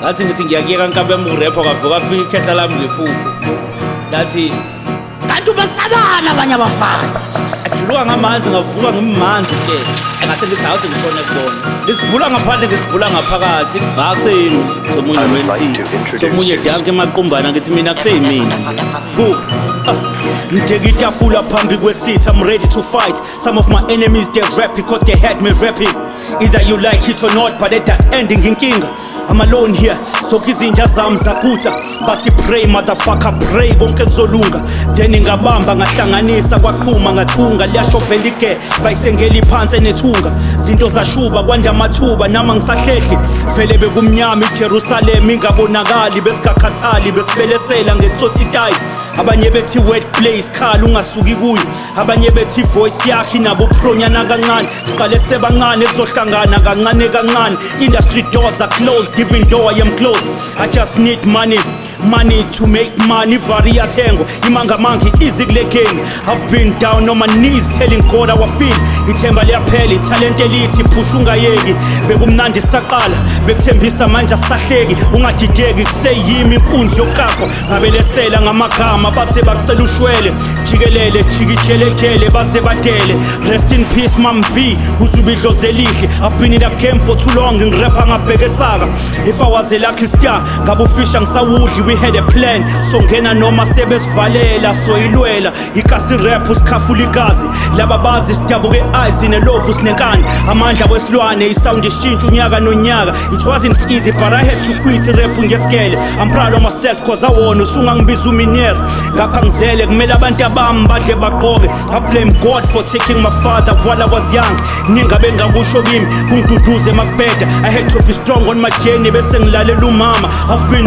ngathi ngithi ngiyakuyeka nkabe urapper kavuka afika ikhehla lami ngephupho ngathi kanti ubasabana abanye abafana ajuluka ngamanzi ngavuka ngimmanzi ke ngase ngithi awuthi ngishone kubona ngisibhula ngaphandle ngisibhula ngaphakathi ngakuseni omunye menthi omunye danke maqumbana ngithi mina kuseyimina nje ku ngiteka itafula phambi kwesithi I'm ready to fight some of my enemies they rap because they had me rapping either you like it or not but at the ending inkinga I'm alone here so izinja zami zakutha bathi pray motherfucker pray konke kuzolunga then ngabamba ngahlanganisa kwaqhuma ngathunga liyashovela ige bayisengeli phansi nethunga zinto zashuba kwanda amathuba nama ngisahlehli vele bekumnyama iJerusalem ingabonakali besikakhathali besibelesela ngetsotitayi abanye bethi wet place khala ungasuki kuyo abanye bethi voice yakhe nabo pronyana kancane siqale sebancane kuzohlangana kancane industry doors are closed even though I am close I just need money to make money variatengo imanga mangi easy kule game I've been down on my knees telling God how I feel ithemba liyaphela italent elithi push ungayeki bekumnandi saqala bekuthembisa manje asahleki ungajideki kuseyimi inkunzi yokapa ngabelesela ngamagama base bacela ushwele jikelele jikijele base badele rest in peace mam V uzubidlo zelihle I've been in the game for too long ngirapha ngabheke saka if I was a lucky star ngabufisha ngisawudli we had a plan so ngena noma sebesivalela so ilwela ikasi rap usikhafula igazi laba bazi sidabuke eyes in a love usinenkani amandla wesilwane isound ishintsha unyaka nonyaka it wasn't easy but I had to quit rap ngesikele I'm proud of myself cause I won usungangibiza uminier ngapha ngizele kumele abantu abami badle baqoke I blame God for taking my father while I was young ningabe ngakusho kimi kungiduduze makubheda I had to be strong on my journey bese ngilalela umama I've been